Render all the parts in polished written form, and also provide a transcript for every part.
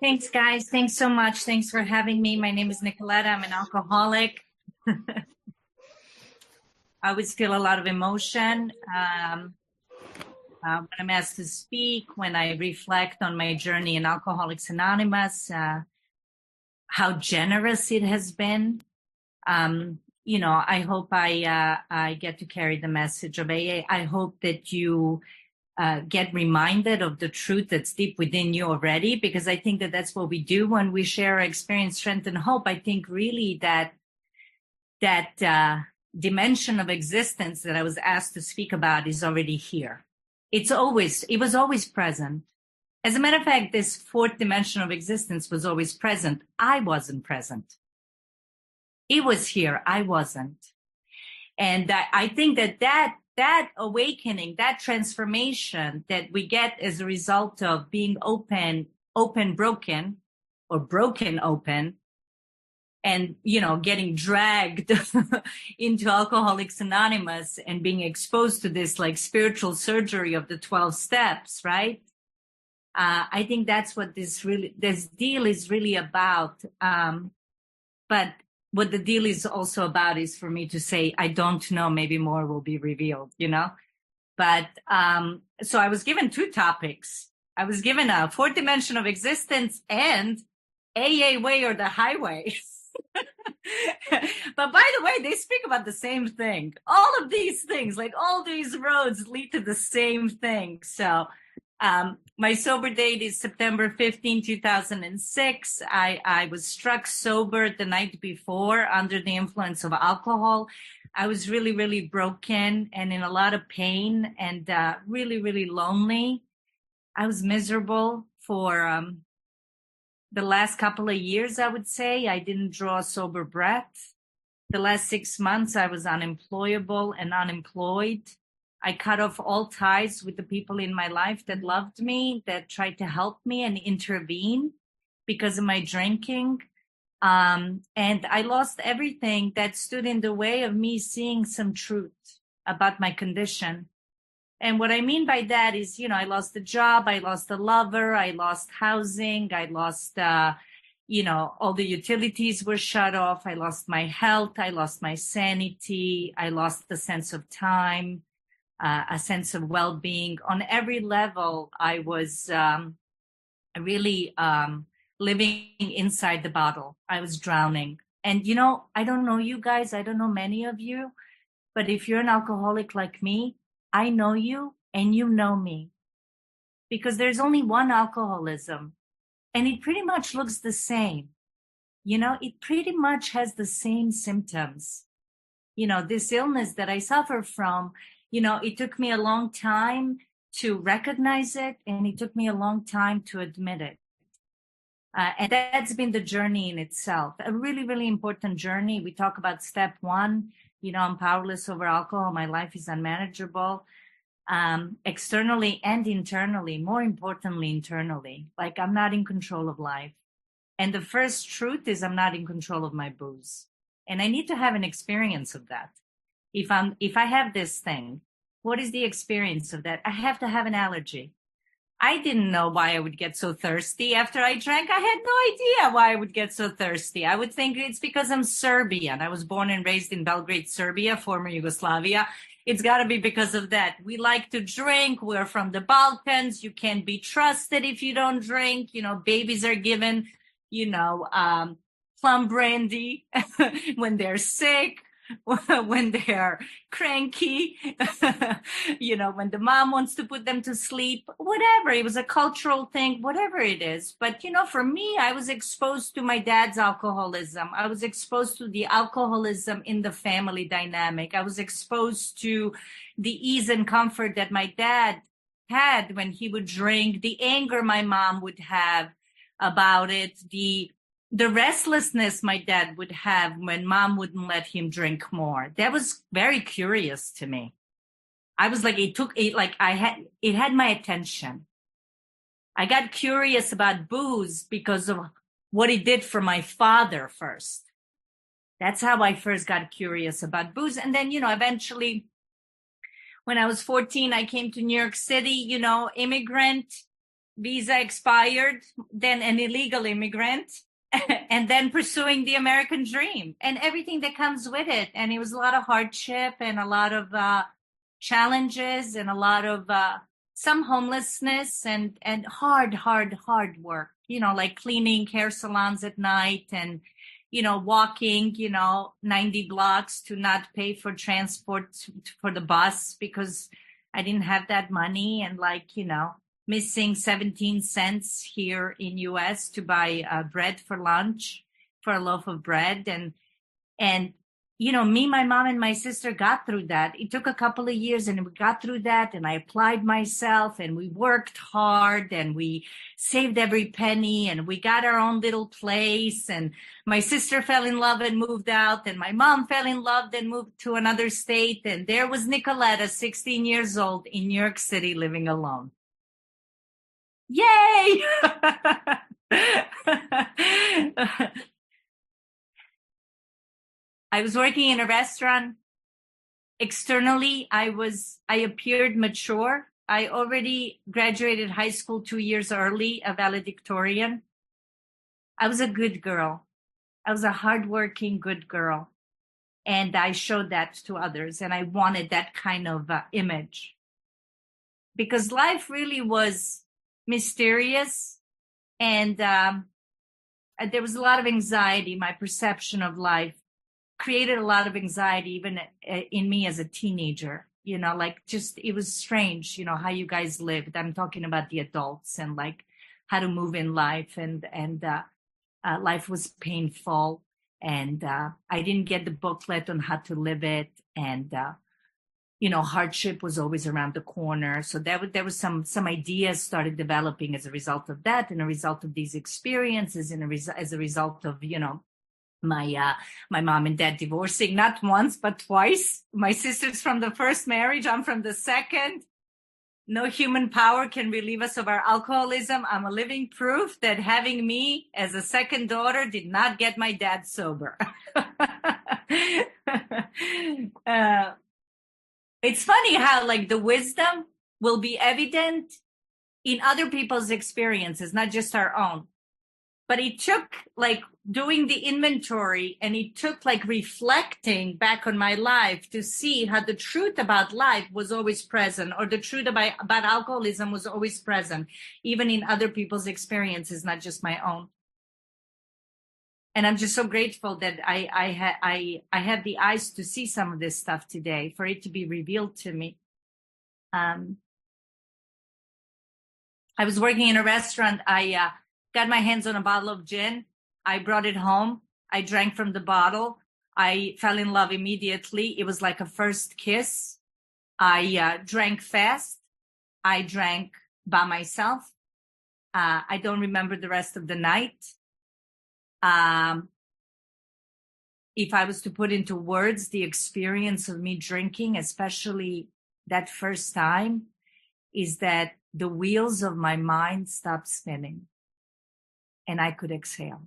Thanks, guys. Thanks so much. Thanks for having me. My name is Nikoleta. I'm an alcoholic. I always feel a lot of emotion when I'm asked to speak, when I reflect on my journey in Alcoholics Anonymous, how generous it has been. I hope I get to carry the message of AA. I hope that you get reminded of the truth that's deep within you already, because I think that that's what we do when we share our experience, strength, and hope. I think really that dimension of existence that I was asked to speak about is already here. It was always present. As a matter of fact, this fourth dimension of existence was always present. I wasn't present. It was here. I wasn't. And I think that awakening, that transformation that we get as a result of being open, broken, or broken, open, and, getting dragged into Alcoholics Anonymous and being exposed to this like spiritual surgery of the 12 steps, right? I think that's what this deal is really about. But what the deal is also about is for me to say, I don't know, maybe more will be revealed, But so I was given two topics. I was given a fourth dimension of existence and AA way or the highway. But by the way, they speak about the same thing. All of these things, like all these roads lead to the same thing. So my sober date is September 15, 2006. I was struck sober the night before under the influence of alcohol. I was really, really broken and in a lot of pain and really, really lonely. I was miserable for the last couple of years, I would say. I didn't draw a sober breath. The last 6 months, I was unemployable and unemployed. I cut off all ties with the people in my life that loved me, that tried to help me and intervene because of my drinking. And I lost everything that stood in the way of me seeing some truth about my condition. And what I mean by that is, I lost a job, I lost a lover, I lost housing, I lost, all the utilities were shut off. I lost my health, I lost my sanity, I lost the sense of time, a sense of well-being. On every level, I was really living inside the bottle. I was drowning. And, I don't know you guys, I don't know many of you, but if you're an alcoholic like me, I know you and you know me, because there's only one alcoholism and it pretty much looks the same. It pretty much has the same symptoms. This illness that I suffer from, it took me a long time to recognize it, and it took me a long time to admit it. And that's been the journey in itself, a really, really important journey. We talk about step one, I'm powerless over alcohol. My life is unmanageable, externally and internally, more importantly, internally. Like I'm not in control of life. And the first truth is I'm not in control of my booze. And I need to have an experience of that. If I have this thing, what is the experience of that? I have to have an allergy. I didn't know why I would get so thirsty after I drank. I had no idea why I would get so thirsty. I would think it's because I'm Serbian. I was born and raised in Belgrade, Serbia, former Yugoslavia. It's got to be because of that. We like to drink. We're from the Balkans. You can't be trusted if you don't drink. Babies are given, plum brandy when they're sick. When they're cranky, when the mom wants to put them to sleep, whatever. It was a cultural thing, whatever it is. But, for me, I was exposed to my dad's alcoholism. I was exposed to the alcoholism in the family dynamic. I was exposed to the ease and comfort that my dad had when he would drink, the anger my mom would have about it, the restlessness my dad would have when mom wouldn't let him drink more. That was very curious to me. I was like, it had my attention. I got curious about booze because of what it did for my father first. That's how I first got curious about booze. And then, eventually when I was 14, I came to New York City, immigrant. visa expired, then an illegal immigrant, and then pursuing the American dream and everything that comes with it. And it was a lot of hardship and a lot of challenges and a lot of some homelessness and hard work, like cleaning hair salons at night and, walking, 90 blocks to not pay for transport for the bus because I didn't have that money, and missing 17 cents here in US to buy bread for lunch, for a loaf of bread. And me, my mom, and my sister got through that. It took a couple of years and we got through that, and I applied myself and we worked hard and we saved every penny and we got our own little place, and my sister fell in love and moved out, and my mom fell in love and moved to another state, and there was Nikoleta, 16 years old, in New York City, living alone. Yay! I was working in a restaurant. Externally, I appeared mature. I already graduated high school 2 years early, a valedictorian. I was a good girl. I was a hardworking, good girl. And I showed that to others. And I wanted that kind of image. Because life really was mysterious. And there was a lot of anxiety. My perception of life created a lot of anxiety even in me as a teenager, it was strange, how you guys lived. I'm talking about the adults and how to move in life, and life was painful, and I didn't get the booklet on how to live it, and hardship was always around the corner. So there was some ideas started developing as a result of that, and a result of these experiences, and as a result of my mom and dad divorcing, not once but twice. My sister's from the first marriage, I'm from the second. No human power can relieve us of our alcoholism. I'm a living proof that having me as a second daughter did not get my dad sober. It's funny how the wisdom will be evident in other people's experiences, not just our own. But it took doing the inventory, and it took reflecting back on my life to see how the truth about life was always present, or the truth about alcoholism was always present, even in other people's experiences, not just my own. And I'm just so grateful that I have the eyes to see some of this stuff today, for it to be revealed to me. I was working in a restaurant. I got my hands on a bottle of gin. I brought it home. I drank from the bottle. I fell in love immediately. It was like a first kiss. I drank fast. I drank by myself. I don't remember the rest of the night. If I was to put into words the experience of me drinking, especially that first time, is that the wheels of my mind stopped spinning. And I could exhale.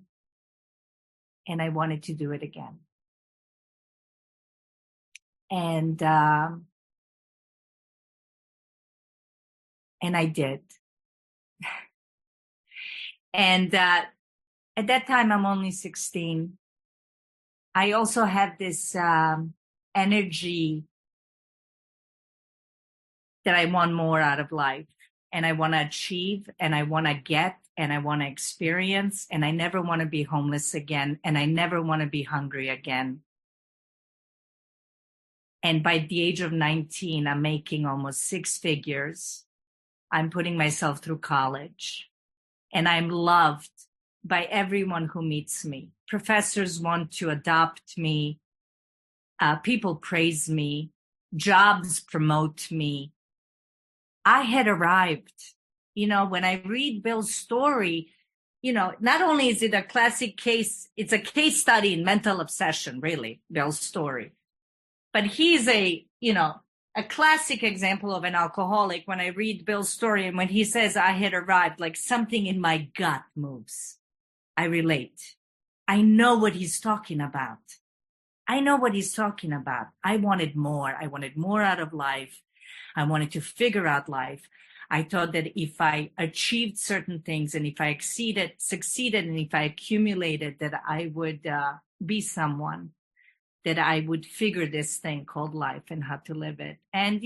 And I wanted to do it again. And I did. And at that time, I'm only 16. I also had this energy that I want more out of life. And I want to achieve, and I want to get, and I want to experience, and I never want to be homeless again, and I never want to be hungry again. And by the age of 19, I'm making almost 6 figures. I'm putting myself through college, and I'm loved by everyone who meets me. Professors want to adopt me. People praise me. Jobs promote me. I had arrived. When I read Bill's story, not only is it a classic case, it's a case study in mental obsession, really, Bill's story. But he's a classic example of an alcoholic. When I read Bill's story, and when he says, I had arrived, something in my gut moves. I relate. I know what he's talking about. I wanted more. I wanted more out of life. I wanted to figure out life. I thought that if I achieved certain things and if I succeeded, and if I accumulated, that I would be someone, that I would figure this thing called life and how to live it. And,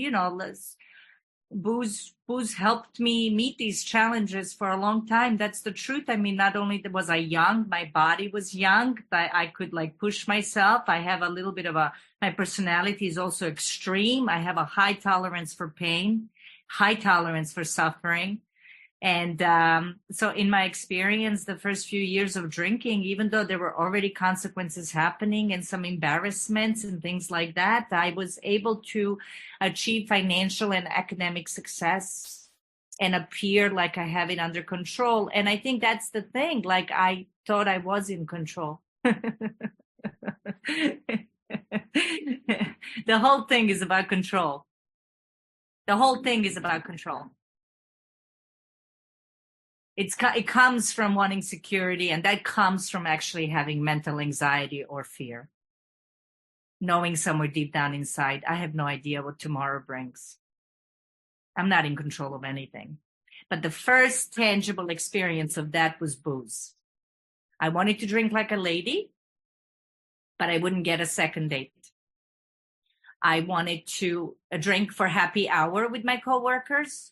booze helped me meet these challenges for a long time. That's the truth. I mean, not only was I young, my body was young, I could like push myself. I have a little bit of my personality is also extreme. I have a high tolerance for pain, high tolerance for suffering. And so in my experience, the first few years of drinking, even though there were already consequences happening and some embarrassments and things like that, I was able to achieve financial and academic success and appear like I have it under control. And I think that's the thing. Like I thought I was in control. The whole thing is about control. The whole thing is about control. It comes from wanting security, and that comes from actually having mental anxiety or fear. Knowing somewhere deep down inside, I have no idea what tomorrow brings. I'm not in control of anything. But the first tangible experience of that was booze. I wanted to drink like a lady, but I wouldn't get a second date. I wanted to drink for happy hour with my coworkers,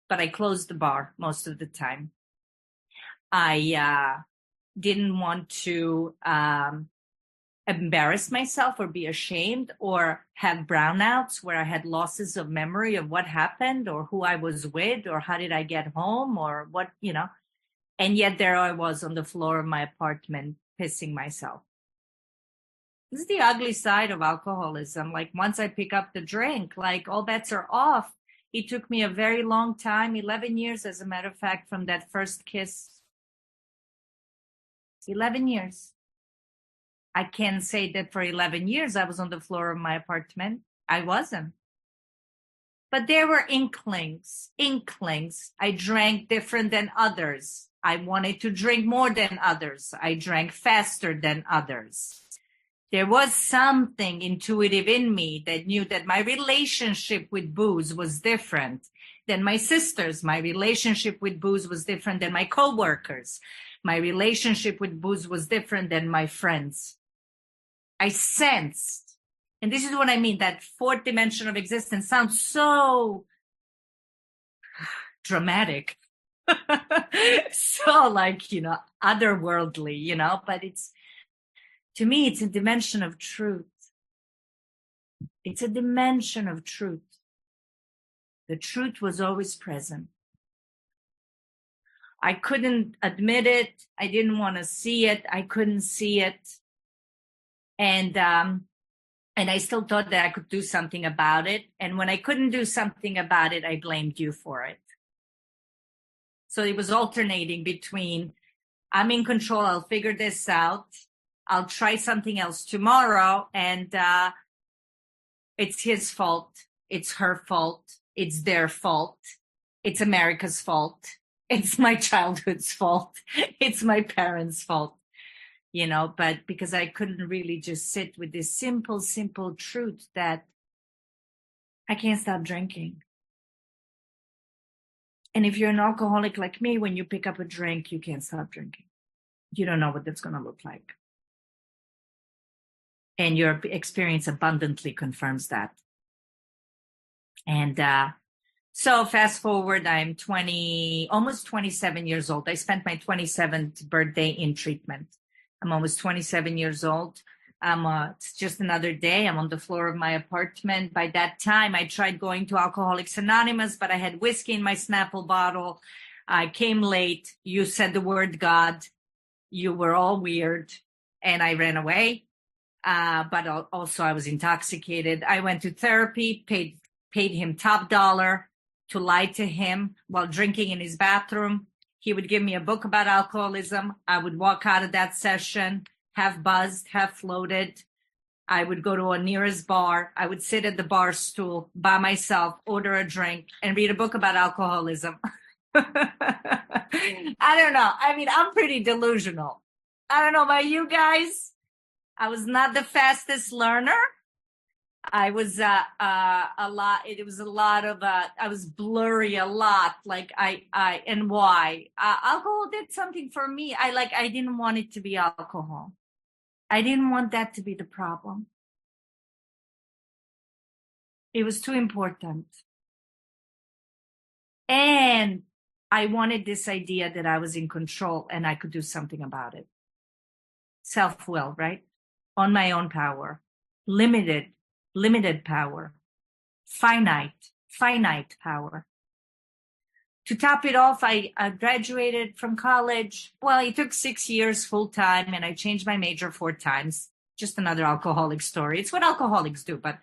but I closed the bar most of the time. I didn't want to embarrass myself or be ashamed or have brownouts where I had losses of memory of what happened or who I was with or how did I get home or what, and yet there I was on the floor of my apartment pissing myself. This is the ugly side of alcoholism. Like once I pick up the drink, like all bets are off. It took me a very long time, 11 years, as a matter of fact, from that first kiss. 11 years. I can't say that for 11 years I was on the floor of my apartment. I wasn't. But there were inklings. I drank different than others. I wanted to drink more than others. I drank faster than others. There was something intuitive in me that knew that my relationship with booze was different than my sisters. My relationship with booze was different than my coworkers. My relationship with booze was different than my friends. I sensed, and this is what I mean, that fourth dimension of existence sounds so dramatic. So like, otherworldly, but to me, it's a dimension of truth. It's a dimension of truth. The truth was always present. I couldn't admit it. I didn't want to see it. I couldn't see it. And I still thought that I could do something about it. And when I couldn't do something about it, I blamed you for it. So it was alternating between, I'm in control, I'll figure this out. I'll try something else tomorrow. And it's his fault. It's her fault. It's their fault. It's America's fault. It's my childhood's fault. It's my parents' fault, but because I couldn't really just sit with this simple truth that I can't stop drinking. And if you're an alcoholic like me, when you pick up a drink, you can't stop drinking. You don't know what that's going to look like. And your experience abundantly confirms that. And so fast forward, I'm almost 27 years old. I spent my 27th birthday in treatment. I'm almost 27 years old. It's just another day. I'm on the floor of my apartment. By that time, I tried going to Alcoholics Anonymous, but I had whiskey in my Snapple bottle. I came late. You said the word God. You were all weird. And I ran away. But also I was intoxicated. I went to therapy, paid him top dollar to lie to him while drinking in his bathroom. He would give me a book about alcoholism. I would walk out of that session, half buzzed, half floated. I would go to a nearest bar. I would sit at the bar stool by myself, order a drink, and read a book about alcoholism. I don't know. I mean, I'm pretty delusional. I don't know about you guys. I was not the fastest learner, I was a lot. It was a lot of. I was blurry a lot. Like and why? Alcohol did something for me. I didn't want it to be alcohol. I didn't want that to be the problem. It was too important. And I wanted this idea that I was in control and I could do something about it. Self-will, right? On my own power. Limited power. Finite power. To top it off, I graduated from college. Well, it took 6 years full time and I changed my major 4 times. Just another alcoholic story. It's what alcoholics do, but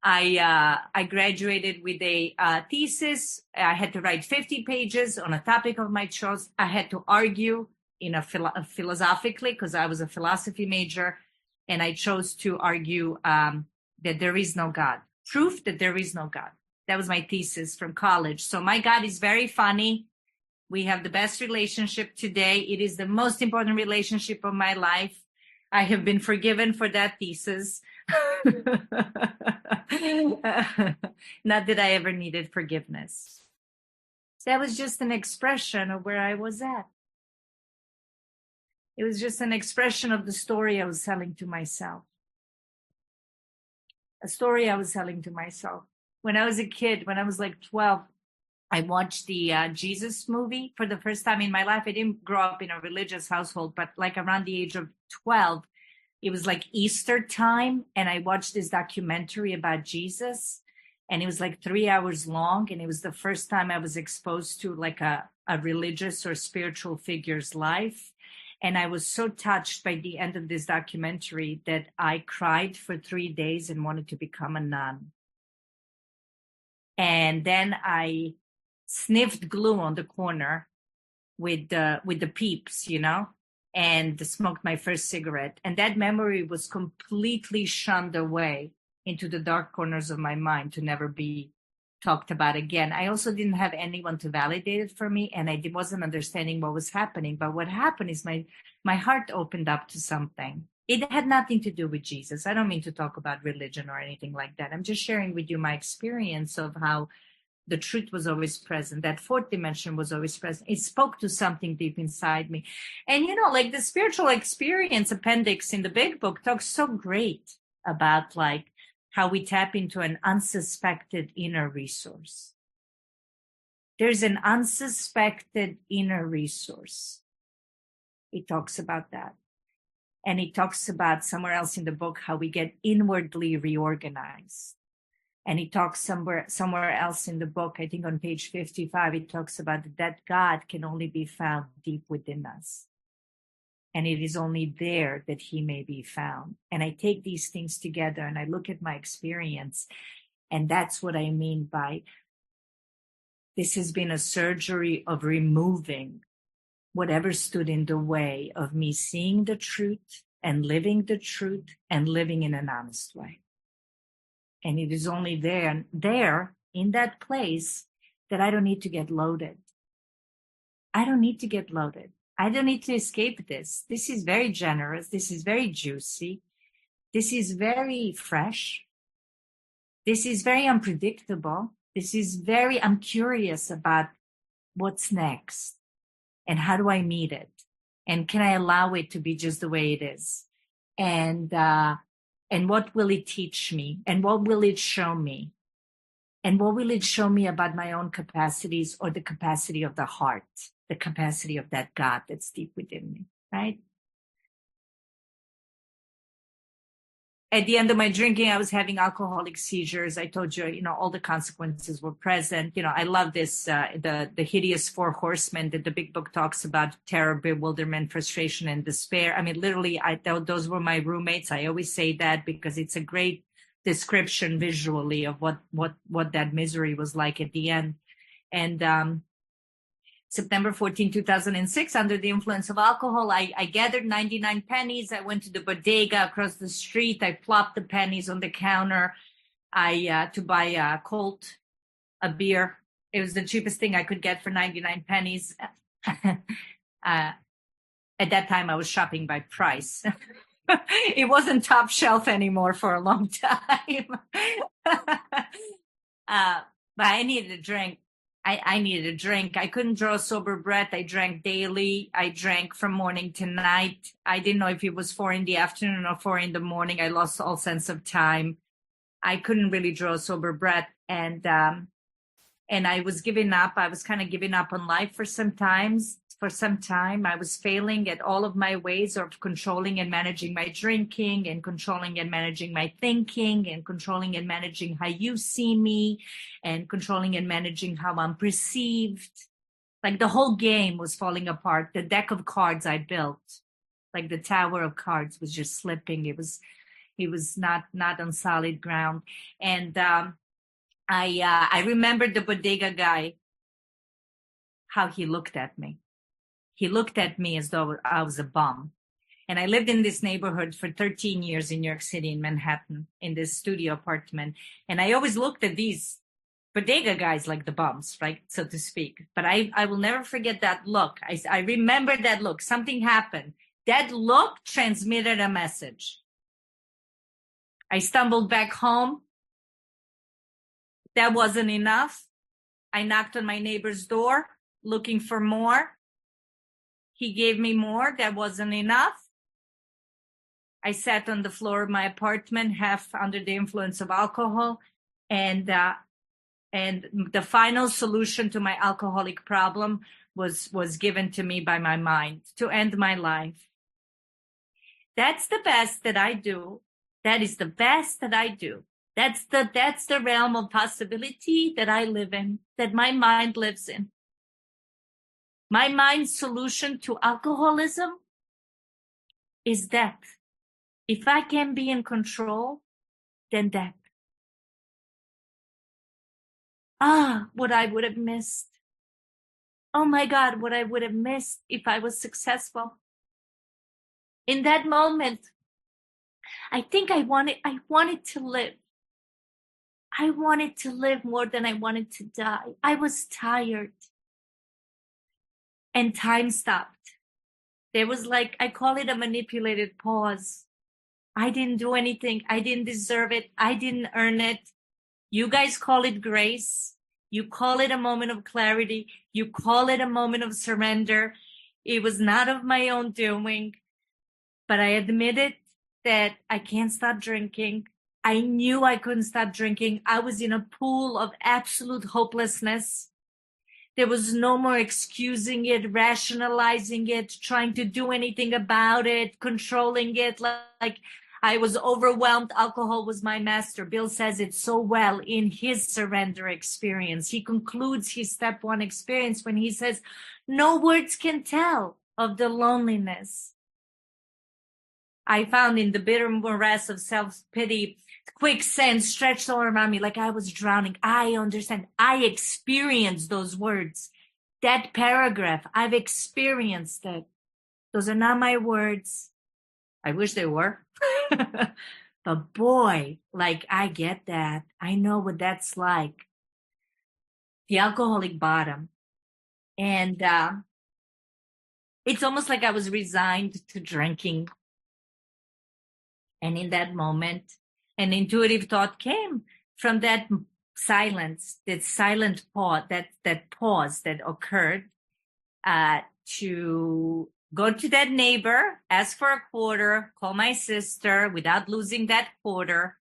I graduated with a thesis. I had to write 50 pages on a topic of my choice. I had to argue in philosophically because I was a philosophy major, and I chose to argue that there is no God. Proof that there is no God. That was my thesis from college. So my God is very funny. We have the best relationship today. It is the most important relationship of my life. I have been forgiven for that thesis. Not that I ever needed forgiveness. That was just an expression of where I was at. It was just an expression of the story I was telling to myself. A story I was telling to myself. When I was a kid, when I was like 12, I watched the Jesus movie for the first time in my life. I didn't grow up in a religious household, but like around the age of 12, it was like Easter time. And I watched this documentary about Jesus. And it was like 3 hours long. And it was the first time I was exposed to like a religious or spiritual figure's life. And I was so touched by the end of this documentary that I cried for 3 days and wanted to become a nun. And then I sniffed glue on the corner with the peeps, you know, and smoked my first cigarette. And that memory was completely shunned away into the dark corners of my mind to never be talked about again. I also didn't have anyone to validate it for me, and I wasn't understanding what was happening. But what happened is my heart opened up to something. It had nothing to do with Jesus. I don't mean to talk about religion or anything like that. I'm just sharing with you my experience of how the truth was always present. That fourth dimension was always present. It spoke to something deep inside me. And, you know, like the spiritual experience appendix in the big book talks so great about like how we tap into an unsuspected inner resource. There's an unsuspected inner resource. It talks about that. And it talks about somewhere else in the book how we get inwardly reorganized. And it talks somewhere else in the book, I think on page 55, it talks about that God can only be found deep within us. And it is only there that he may be found. And I take these things together and I look at my experience. And that's what I mean by this has been a surgery of removing whatever stood in the way of me seeing the truth and living the truth and living in an honest way. And it is only there in that place that I don't need to get loaded. I don't need to get loaded. I don't need to escape this. This is very generous. This is very juicy. This is very fresh. This is very unpredictable. I'm curious about what's next and how do I meet it? And can I allow it to be just the way it is? And what will it teach me? And what will it show me? And what will it show me about my own capacities or the capacity of the heart, the capacity of that God that's deep within me, right? At the end of my drinking, I was having alcoholic seizures. I told you, all the consequences were present. I love this, the hideous 4 horsemen that the big book talks about: terror, bewilderment, frustration, and despair. I mean, literally, those were my roommates. I always say that because it's a great description visually of what that misery was like at the end. And September 14, 2006, under the influence of alcohol, I gathered 99 pennies. I went to the bodega across the street. I plopped the pennies on the counter to buy a Colt, a beer. It was the cheapest thing I could get for 99 pennies. At that time, I was shopping by price. It wasn't top shelf anymore for a long time. But I needed a drink. I needed a drink. I couldn't draw sober breath. I drank daily. I drank from morning to night. I didn't know if it was 4 in the afternoon or 4 in the morning. I lost all sense of time. I couldn't really draw sober breath. And I was giving up. I was kind of giving up on life for some time. I was failing at all of my ways of controlling and managing my drinking, and controlling and managing my thinking, and controlling and managing how you see me, and controlling and managing how I'm perceived. Like the whole game was falling apart. The deck of cards I built, like the tower of cards, was just slipping. It was not on solid ground. And I remembered the bodega guy, how he looked at me. He looked at me as though I was a bum. And I lived in this neighborhood for 13 years in New York City, in Manhattan, in this studio apartment. And I always looked at these bodega guys like the bums, right, so to speak. But I will never forget that look. I remember that look. Something happened. That look transmitted a message. I stumbled back home. That wasn't enough. I knocked on my neighbor's door looking for more. He gave me more. That wasn't enough. I sat on the floor of my apartment, half under the influence of alcohol. And the final solution to my alcoholic problem was given to me by my mind to end my life. That's the best that I do. That is the best that I do. That's the realm of possibility that I live in, that my mind lives in. My mind's solution to alcoholism is death. If I can be in control, then death. What I would have missed. Oh my God, what I would have missed if I was successful. In that moment, I think I wanted to live. I wanted to live more than I wanted to die. I was tired. And time stopped. There was like, I call it a manipulated pause. I didn't do anything. I didn't deserve it. I didn't earn it. You guys call it grace. You call it a moment of clarity. You call it a moment of surrender. It was not of my own doing, but I admitted that I can't stop drinking. I knew I couldn't stop drinking. I was in a pool of absolute hopelessness. There was no more excusing it, rationalizing it, trying to do anything about it, controlling it. Like I was overwhelmed. Alcohol was my master. Bill says it so well in his surrender experience. He concludes his step 1 experience when he says, no words can tell of the loneliness I found in the bitter morass of self-pity, quicksand stretched all around me like I was drowning. I understand. I experienced those words. That paragraph, I've experienced it. Those are not my words. I wish they were. But boy, like I get that. I know what that's like. The alcoholic bottom. And it's almost like I was resigned to drinking. And in that moment, an intuitive thought came from that silence, that silent pause, that pause that occurred, to go to that neighbor, ask for a quarter, call my sister without losing that quarter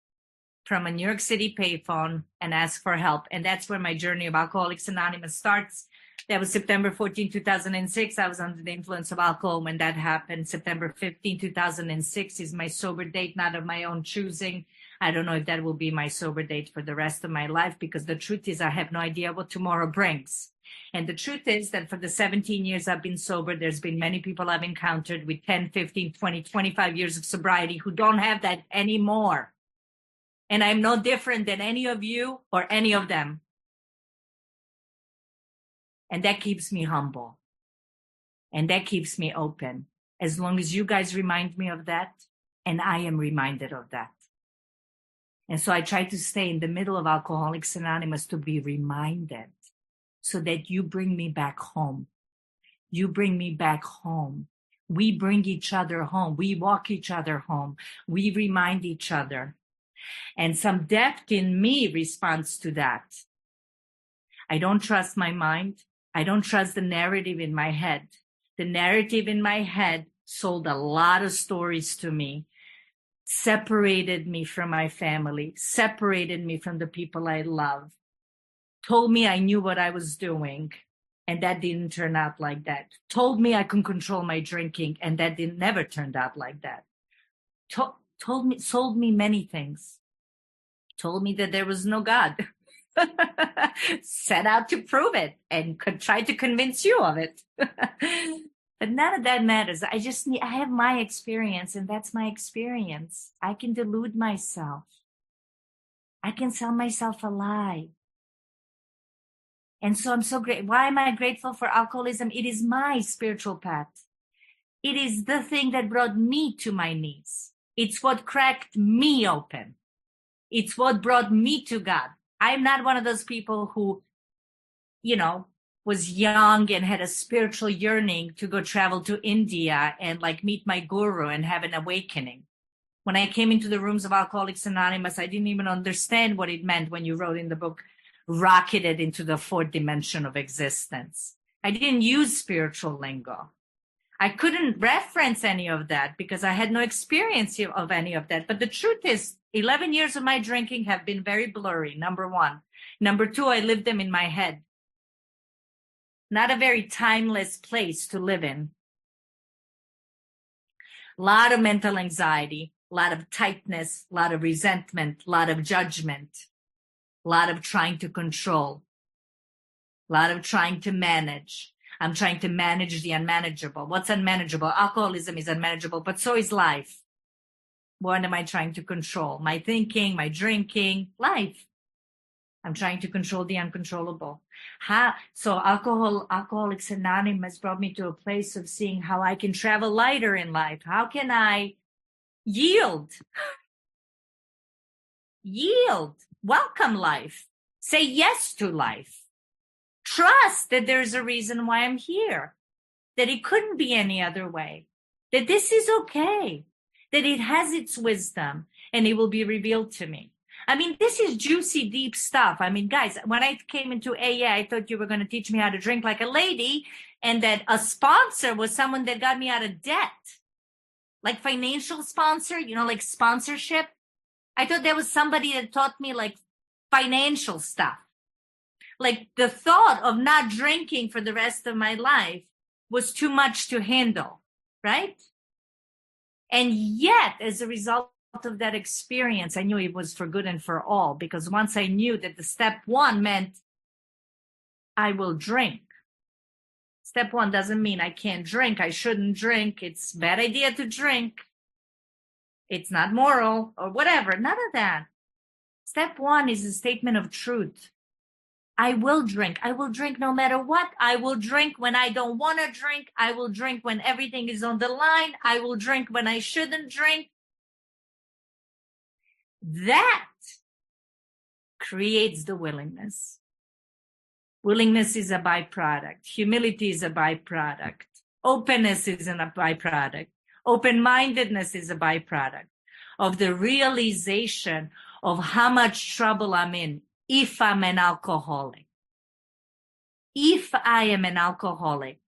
from a New York City payphone, and ask for help. And that's where my journey of Alcoholics Anonymous starts. That was September 14, 2006. I was under the influence of alcohol when that happened. September 15, 2006 is my sober date, not of my own choosing. I don't know if that will be my sober date for the rest of my life, because the truth is I have no idea what tomorrow brings. And the truth is that for the 17 years I've been sober, there's been many people I've encountered with 10, 15, 20, 25 years of sobriety who don't have that anymore. And I'm no different than any of you or any of them. And that keeps me humble. And that keeps me open. As long as you guys remind me of that, and I am reminded of that. And so I try to stay in the middle of Alcoholics Anonymous to be reminded, so that you bring me back home. You bring me back home We bring each other home. We walk each other home. We remind each other. And some depth in me responds to that. I don't trust my mind. I don't trust the narrative in my head. The narrative in my head sold a lot of stories to me, separated me from my family, separated me from the people I love, told me I knew what I was doing, and that didn't turn out like that. Told me I could control my drinking, and that never turned out like that. Sold me many things. Told me that there was no God. Set out to prove it and tried to convince you of it. But none of that matters. I have my experience, and that's my experience. I can delude myself. I can sell myself a lie. And so I'm so great. Why am I grateful for alcoholism? It is my spiritual path. It is the thing that brought me to my knees. It's what cracked me open. It's what brought me to God. I'm not one of those people who, was young and had a spiritual yearning to go travel to India and meet my guru and have an awakening. When I came into the rooms of Alcoholics Anonymous, I didn't even understand what it meant when you wrote in the book, rocketed into the fourth dimension of existence. I didn't use spiritual lingo. I couldn't reference any of that because I had no experience of any of that. But the truth is, 11 years of my drinking have been very blurry, number one. Number two, I lived them in my head. Not a very timeless place to live in. A lot of mental anxiety, a lot of tightness, a lot of resentment, a lot of judgment, a lot of trying to control, a lot of trying to manage. I'm trying to manage the unmanageable. What's unmanageable? Alcoholism is unmanageable, but so is life. What am I trying to control? My thinking, my drinking, life. I'm trying to control the uncontrollable. So Alcoholics Anonymous brought me to a place of seeing how I can travel lighter in life. How can I yield? Welcome life. Say yes to life. Trust that there's a reason why I'm here. That it couldn't be any other way. That this is okay. That it has its wisdom and it will be revealed to me. I mean, this is juicy, deep stuff. I mean, guys, when I came into AA, I thought you were going to teach me how to drink like a lady, and that a sponsor was someone that got me out of debt. Like financial sponsor, like sponsorship. I thought there was somebody that taught me like financial stuff. Like the thought of not drinking for the rest of my life was too much to handle, right? And yet, as a result of that experience, I knew it was for good and for all, because once I knew that the step one meant I will drink. Step one doesn't mean I can't drink. I shouldn't drink. It's a bad idea to drink. It's not moral or whatever. None of that. Step one is a statement of truth. I will drink. I will drink no matter what. I will drink when I don't want to drink. I will drink when everything is on the line. I will drink when I shouldn't drink. That creates the willingness. Willingness is a byproduct. Humility is a byproduct. Openness is a byproduct. Open-mindedness is a byproduct of the realization of how much trouble I'm in if I'm an alcoholic. If I am an alcoholic,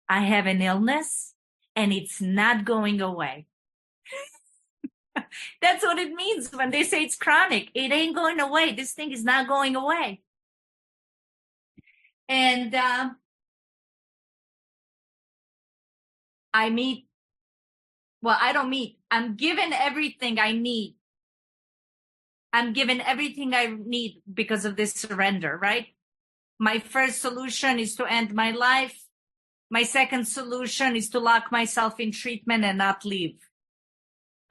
I have an illness and it's not going away. That's what it means when they say it's chronic. It ain't going away. This thing is not going away. And I'm given everything I need. I'm given everything I need because of this surrender, right? My first solution is to end my life. My second solution is to lock myself in treatment and not leave.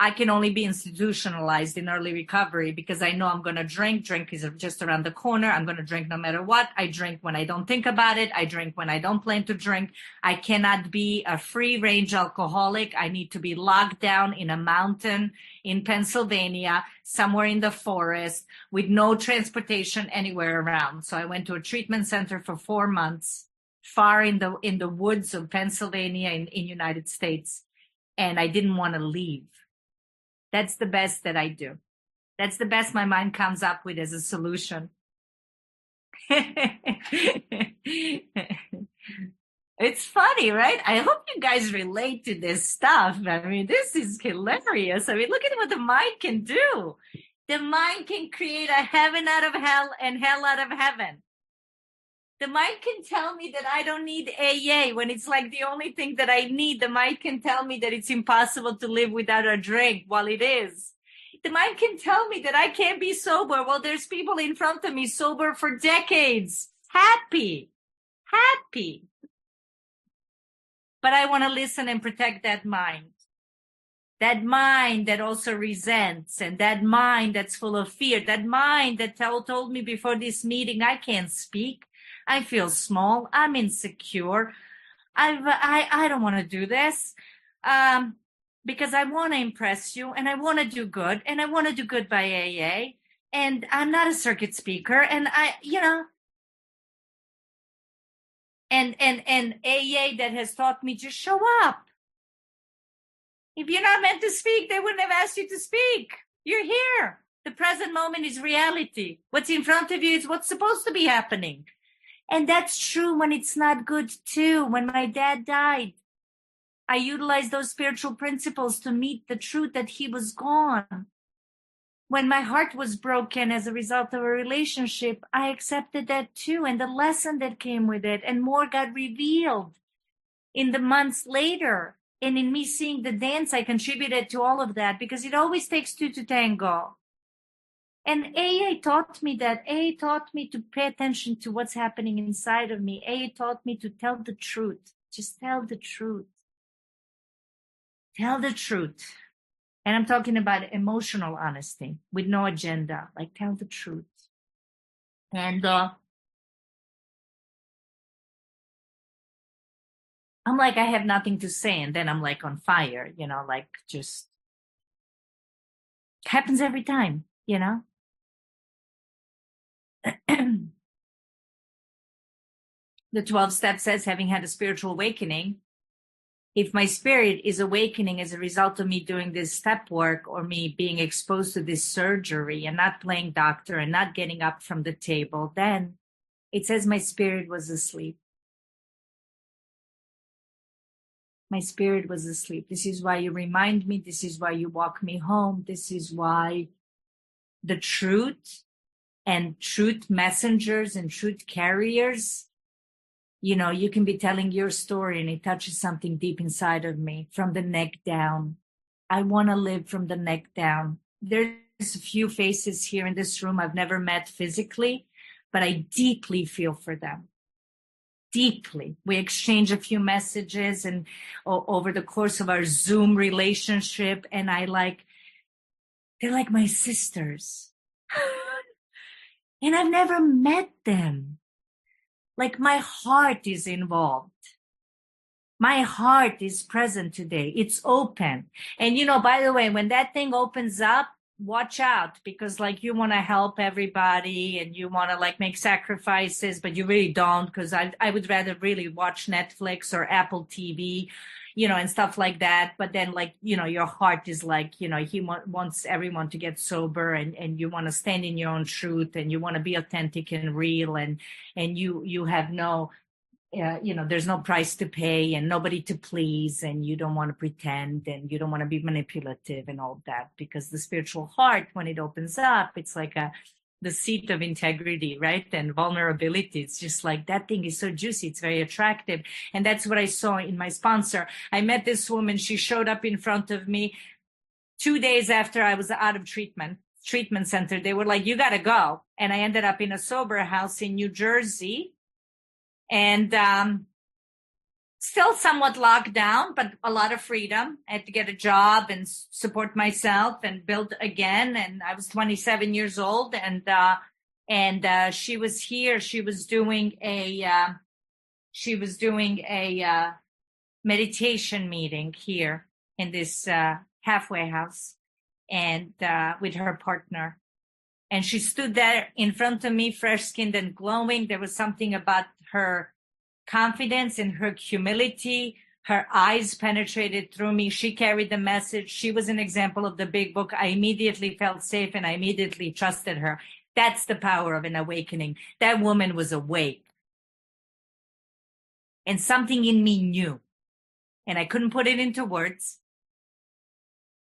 I can only be institutionalized in early recovery because I know I'm going to drink. Drink is just around the corner. I'm going to drink no matter what. I drink when I don't think about it. I drink when I don't plan to drink. I cannot be a free-range alcoholic. I need to be locked down in a mountain in Pennsylvania, somewhere in the forest, with no transportation anywhere around. So I went to a treatment center for 4 months. far in the woods of Pennsylvania in United States, and I didn't want to leave. That's the best that I do. That's the best my mind comes up with as a solution. It's funny, right? I hope you guys relate to this stuff. I mean, this is hilarious. I mean, look at what the mind can do. The mind can create a heaven out of hell and hell out of heaven. The mind can tell me that I don't need AA when it's like the only thing that I need. The mind can tell me that it's impossible to live without a drink, while it is. The mind can tell me that I can't be sober. Well, there's people in front of me sober for decades. Happy. But I want to listen and protect that mind. That mind that also resents, and that mind that's full of fear. That mind that told me before this meeting, I can't speak. I feel small. I'm insecure. I don't want to do this. Because I want to impress you, and I want to do good, and I want to do good by AA, and I'm not a circuit speaker, and and AA that has taught me just show up. If you're not meant to speak, they wouldn't have asked you to speak. You're here. The present moment is reality. What's in front of you is what's supposed to be happening. And that's true when it's not good too. When my dad died, I utilized those spiritual principles to meet the truth that he was gone. When my heart was broken as a result of a relationship, I accepted that too, and the lesson that came with it, and more got revealed in the months later. And in me seeing the dance, I contributed to all of that, because it always takes two to tango. And AA taught me that. AA taught me to pay attention to what's happening inside of me. AA taught me to tell the truth. Just tell the truth. Tell the truth. And I'm talking about emotional honesty with no agenda. Like, tell the truth. And I'm like, I have nothing to say. And then I'm like on fire, like just happens every time, The 12 step says, having had a spiritual awakening, if my spirit is awakening as a result of me doing this step work, or me being exposed to this surgery and not playing doctor and not getting up from the table, then it says my spirit was asleep. My spirit was asleep. This is why you remind me. This is why you walk me home. This is why the truth and truth messengers and truth carriers, you can be telling your story and it touches something deep inside of me from the neck down. I want to live from the neck down. There's a few faces here in this room I've never met physically, but I deeply feel for them. Deeply. We exchange a few messages and over the course of our Zoom relationship, and they're like my sisters. And I've never met them. Like, my heart is involved. My heart is present today. It's open. And, by the way, when that thing opens up, watch out, because you want to help everybody and you want to make sacrifices, but you really don't, because I would rather really watch Netflix or Apple TV, and stuff like that. But then your heart is he wants everyone to get sober, and you want to stand in your own truth, and you want to be authentic and real, and you have no, there's no price to pay and nobody to please, and you don't want to pretend, and you don't want to be manipulative and all that, because the spiritual heart, when it opens up, it's like the seat of integrity, right? And vulnerability. It's just like, that thing is so juicy. It's very attractive. And that's what I saw in my sponsor. I met this woman. She showed up in front of me 2 days after I was out of treatment center. They were like, you got to go. And I ended up in a sober house in New Jersey. And still somewhat locked down, but a lot of freedom. I had to get a job and support myself and build again. And I was 27 years old, and she was here. She was doing a meditation meeting here in this halfway house, and with her partner. And she stood there in front of me, fresh skinned and glowing. There was something about her confidence, in her humility. Her eyes penetrated through me. She carried the message. She was an example of the big book. I immediately felt safe and I immediately trusted her. That's the power of an awakening. That woman was awake. And something in me knew. And I couldn't put it into words,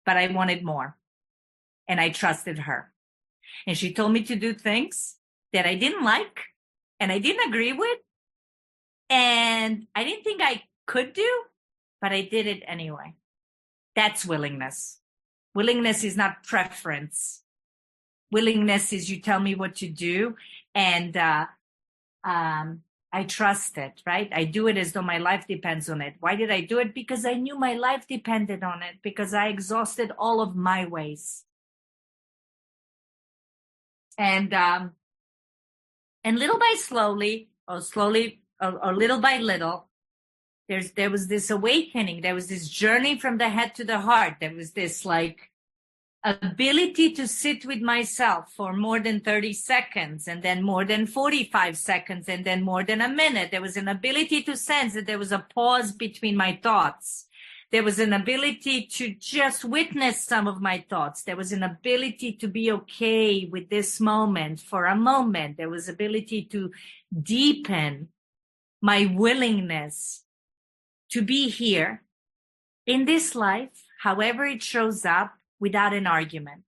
but I wanted more. And I trusted her. And she told me to do things that I didn't like and I didn't agree with. And I didn't think I could do, but I did it anyway. That's willingness. Willingness is not preference. Willingness is you tell me what to do, and I trust it, right? I do it as though my life depends on it. Why did I do it? Because I knew my life depended on it, because I exhausted all of my ways. And little by slowly, or little by little, there was this awakening. There was this journey from the head to the heart. There was this like ability to sit with myself for more than 30 seconds, and then more than 45 seconds, and then more than a minute. There was an ability to sense that there was a pause between my thoughts. There was an ability to just witness some of my thoughts. There was an ability to be okay with this moment for a moment. There was ability to deepen my willingness to be here in this life, however it shows up, without an argument.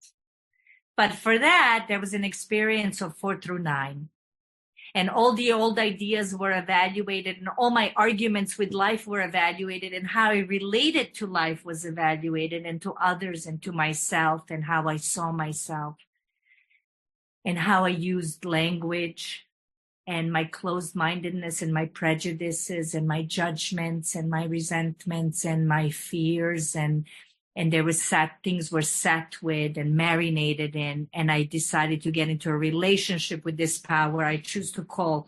But for that, there was an experience of 4 through 9. And all the old ideas were evaluated, and all my arguments with life were evaluated, and how I related to life was evaluated, and to others and to myself, and how I saw myself, and how I used language, and my closed-mindedness, and my prejudices, and my judgments, and my resentments, and my fears, and there was things were sat with and marinated in, and I decided to get into a relationship with this power I choose to call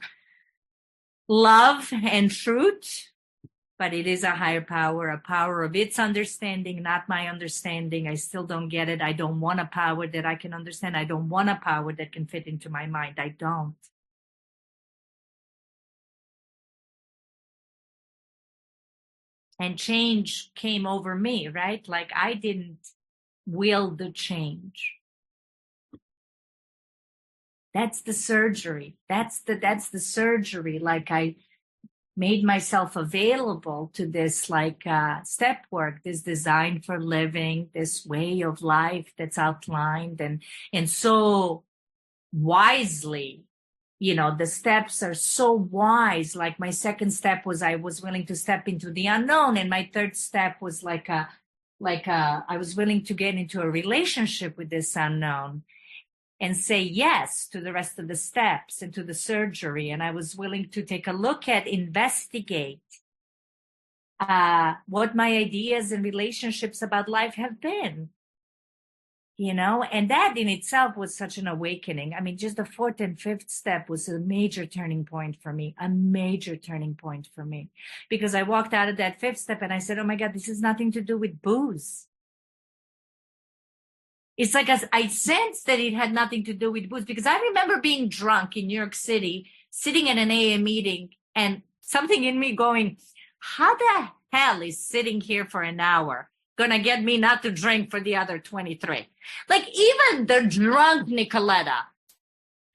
love and truth, but it is a higher power, a power of its understanding, not my understanding. I still don't get it. I don't want a power that I can understand. I don't want a power that can fit into my mind. I don't. And change came over me, right? Like I didn't will the change. That's the surgery. That's the surgery. Like I made myself available to this like step work, this design for living, this way of life that's outlined and so wisely. You know, the steps are so wise. Like my second step was I was willing to step into the unknown. And my third step was I was willing to get into a relationship with this unknown and say yes to the rest of the steps and to the surgery. And I was willing to take a look at, investigate what my ideas and relationships about life have been. You know, and that in itself was such an awakening. I mean, just the fourth and fifth step was a major turning point for me, because I walked out of that fifth step and I said, oh my God, this has nothing to do with booze. It's like I sensed that it had nothing to do with booze, because I remember being drunk in New York City, sitting at an AA meeting, and something in me going, how the hell is sitting here for an hour gonna get me not to drink for the other 23? Like even the drunk Nikoleta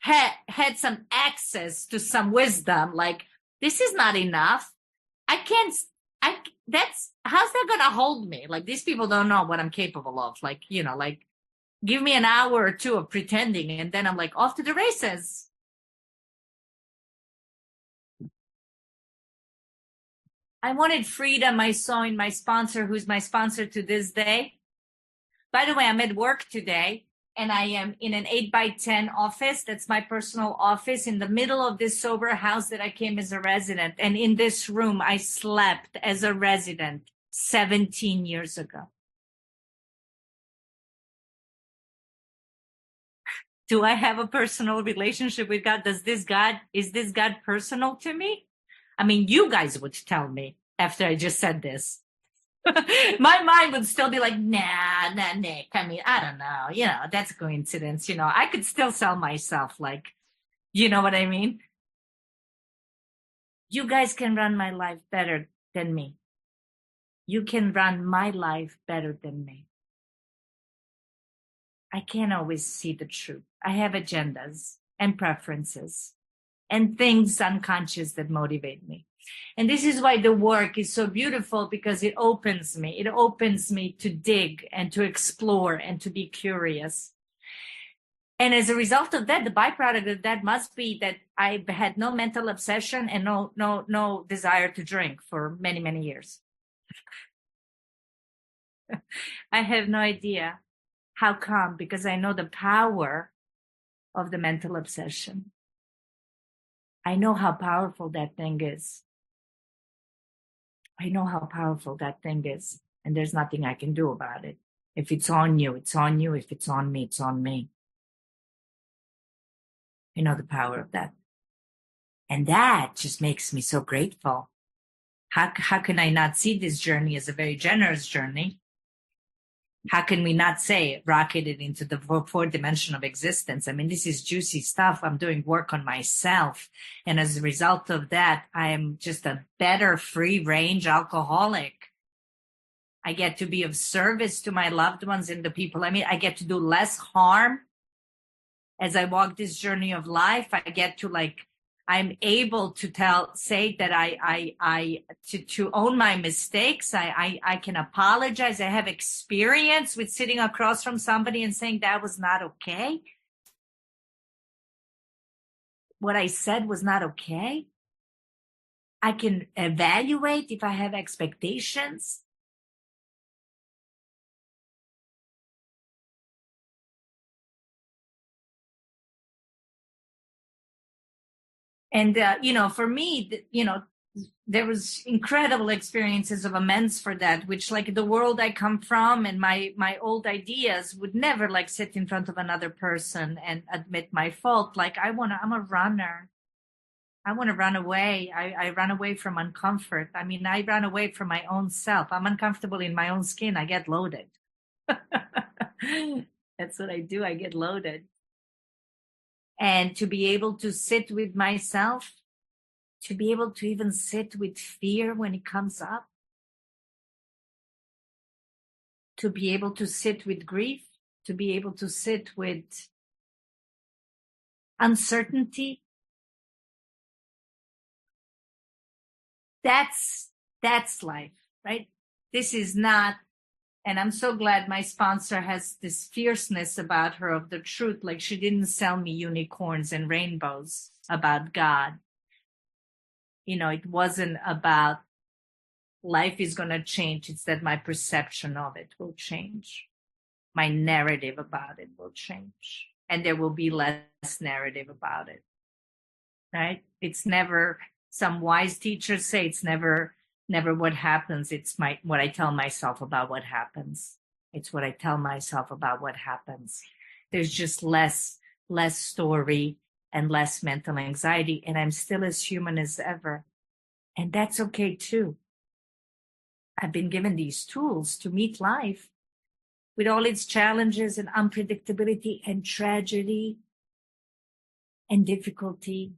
had some access to some wisdom. Like, this is not enough. How's that gonna hold me? Like, these people don't know what I'm capable of. Like, you know, like give me an hour or two of pretending and then I'm like off to the races. I wanted freedom. I saw in my sponsor, who's my sponsor to this day. By the way, I'm at work today and I am in an 8x10 office. That's my personal office in the middle of this sober house that I came as a resident. And in this room, I slept as a resident 17 years ago. Do I have a personal relationship with God? Is this God personal to me? I mean, you guys would tell me after I just said this. My mind would still be like, nah, Nick. I mean, I don't know. You know, that's a coincidence. You know, I could still sell myself like, you know what I mean? You guys can run my life better than me. You can run my life better than me. I can't always see the truth. I have agendas and preferences and things unconscious that motivate me. And this is why the work is so beautiful, because it opens me. It opens me to dig and to explore and to be curious. And as a result of that, the byproduct of that must be that I had no mental obsession and no desire to drink for many, many years. I have no idea how come, because I know the power of the mental obsession. I know how powerful that thing is. I know how powerful that thing is, and there's nothing I can do about it. If it's on you, it's on you. If it's on me, it's on me. I know the power of that. And that just makes me so grateful. How can I not see this journey as a very generous journey? How can we not say rocketed into the fourth dimension of existence? I mean, this is juicy stuff. I'm doing work on myself. And as a result of that, I am just a better free range alcoholic. I get to be of service to my loved ones and the people I meet. I get to do less harm as I walk this journey of life. I get to I'm able to say that to own my mistakes. I can apologize. I have experience with sitting across from somebody and saying that was not okay. What I said was not okay. I can evaluate if I have expectations. And, for me, there was incredible experiences of amends for that, which the world I come from and my old ideas would never sit in front of another person and admit my fault. I'm a runner. I want to run away. I run away from uncomfort. I mean, I run away from my own self. I'm uncomfortable in my own skin. I get loaded. That's what I do. I get loaded. And to be able to sit with myself, to be able to even sit with fear when it comes up, to be able to sit with grief, to be able to sit with uncertainty. That's life, right? This is not, and I'm so glad my sponsor has this fierceness about her of the truth. She didn't sell me unicorns and rainbows about God. It wasn't about life is going to change. It's that my perception of it will change. My narrative about it will change. And there will be less narrative about it, right? It's never, some wise teachers say it's never what happens. It's what I tell myself about what happens. It's what I tell myself about what happens. There's just less story and less mental anxiety, and I'm still as human as ever. And that's okay too. I've been given these tools to meet life with all its challenges and unpredictability and tragedy and difficulty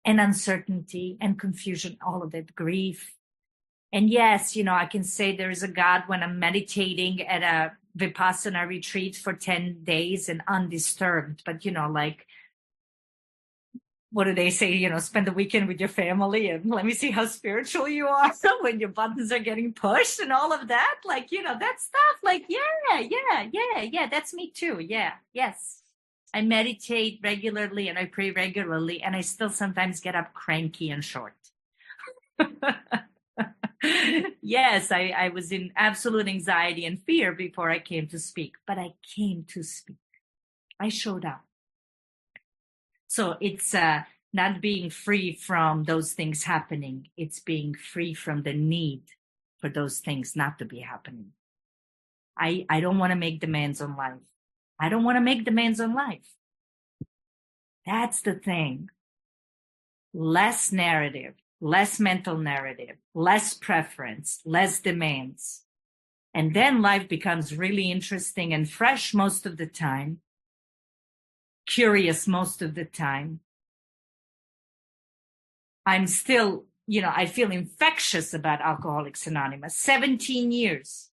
and uncertainty and confusion, all of it, grief. And yes, I can say there is a God when I'm meditating at a Vipassana retreat for 10 days and undisturbed. But, what do they say? Spend the weekend with your family and let me see how spiritual you are when your buttons are getting pushed and all of that. That stuff. Yeah. That's me too. Yeah. Yes. I meditate regularly and I pray regularly, and I still sometimes get up cranky and short. Yes, I was in absolute anxiety and fear before I came to speak, but I came to speak. I showed up. So it's not being free from those things happening. It's being free from the need for those things not to be happening. I don't want to make demands on life. I don't want to make demands on life. That's the thing. Less narrative, less mental narrative, less preference, less demands. And then life becomes really interesting and fresh most of the time, curious most of the time. I'm still I feel infectious about Alcoholics Anonymous. 17 years,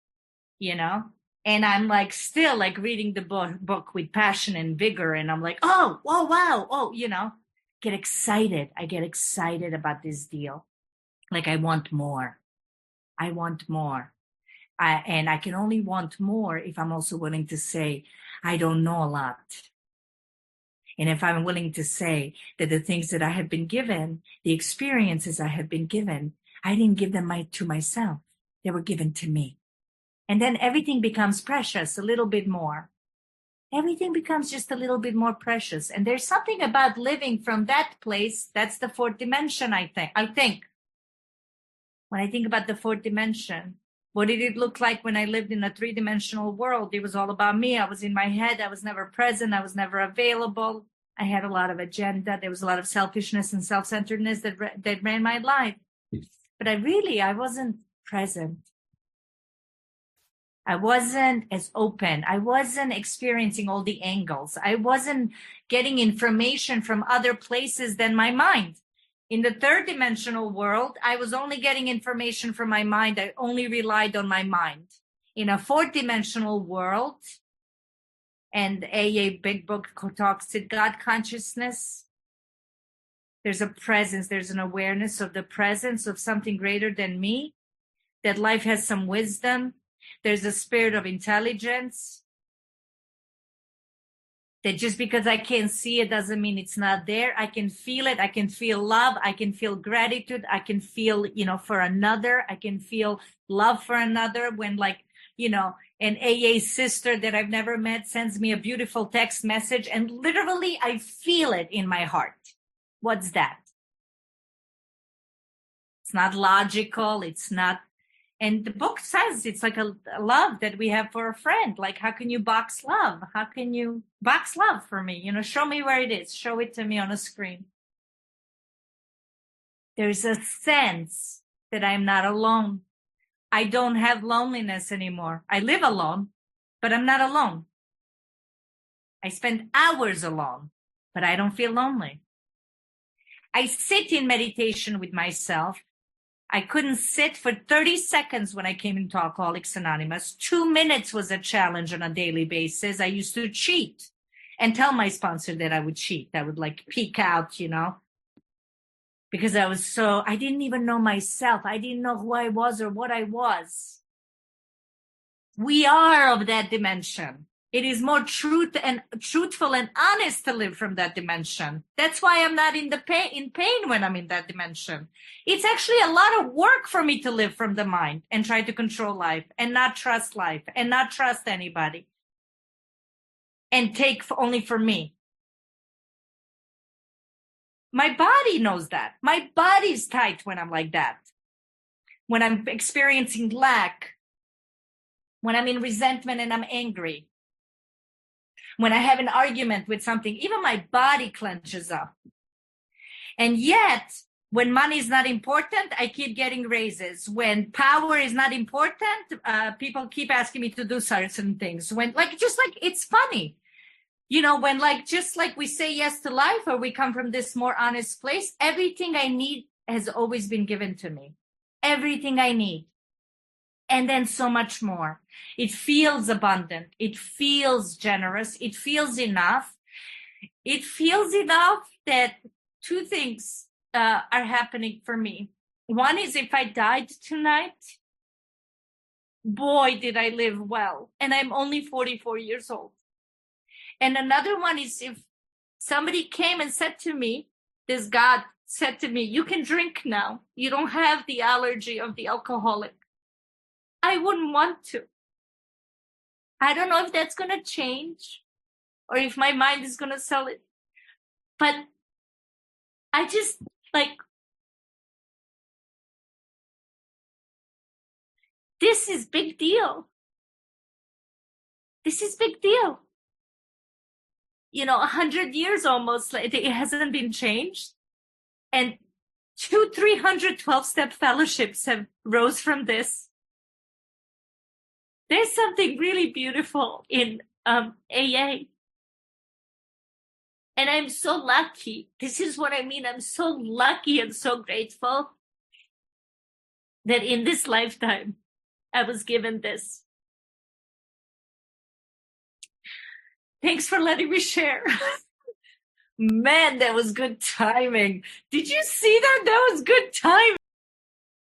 and I'm like still like reading the book with passion and vigor. And I'm like, oh, wow. Oh, get excited. I get excited about this deal. Like I want more. I want more. And I can only want more if I'm also willing to say, I don't know a lot. And if I'm willing to say that the things that I have been given, the experiences I have been given, I didn't give them to myself. They were given to me. And then everything becomes precious a little bit more. Everything becomes just a little bit more precious. And there's something about living from that place. That's the fourth dimension, I think. When I think about the fourth dimension, what did it look like when I lived in a three-dimensional world? It was all about me. I was in my head. I was never present. I was never available. I had a lot of agenda. There was a lot of selfishness and self-centeredness that ran my life. But I wasn't present. I wasn't as open. I wasn't experiencing all the angles. I wasn't getting information from other places than my mind. In the third dimensional world, I was only getting information from my mind. I only relied on my mind. In a fourth dimensional world, and AA Big Book talks to God consciousness, there's a presence, there's an awareness of the presence of something greater than me, that life has some wisdom. There's a spirit of intelligence. That just because I can't see it doesn't mean it's not there. I can feel it. I can feel love. I can feel gratitude. I can feel, for another. I can feel love for another when an AA sister that I've never met sends me a beautiful text message and literally I feel it in my heart. What's that? It's not logical. It's not. And the book says it's like a love that we have for a friend. Like, how can you box love? How can you box love for me? Show me where it is. Show it to me on a screen. There's a sense that I'm not alone. I don't have loneliness anymore. I live alone, but I'm not alone. I spend hours alone, but I don't feel lonely. I sit in meditation with myself. I couldn't sit for 30 seconds when I came into Alcoholics Anonymous. 2 minutes was a challenge on a daily basis. I used to cheat and tell my sponsor that I would cheat. I would peek out, because I didn't even know myself. I didn't know who I was or what I was. We are of that dimension. It is more truthful and honest to live from that dimension. That's why I'm not in pain when I'm in that dimension. It's actually a lot of work for me to live from the mind and try to control life and not trust life and not trust anybody and take only for me. My body knows that. My body's tight when I'm like that. When I'm experiencing lack, when I'm in resentment and I'm angry. When I have an argument with something, even my body clenches up. And yet, when money is not important, I keep getting raises. When power is not important, people keep asking me to do certain things. When it's funny. When just like we say yes to life or we come from this more honest place, everything I need has always been given to me. Everything I need. And then so much more. It feels abundant. It feels generous. It feels enough. It feels enough that two things are happening for me. One is if I died tonight, boy, did I live well. And I'm only 44 years old. And another one is if somebody came and said to me, this God said to me, you can drink now. You don't have the allergy of the alcoholic. I wouldn't want to. I don't know if that's going to change or if my mind is going to sell it. But I just this is big deal. This is big deal. 100 years almost, it hasn't been changed. And 300 12-step fellowships have rose from this. There's something really beautiful in AA. And I'm so lucky. This is what I mean. I'm so lucky and so grateful that in this lifetime I was given this. Thanks for letting me share. Man, that was good timing. Did you see that? That was good timing.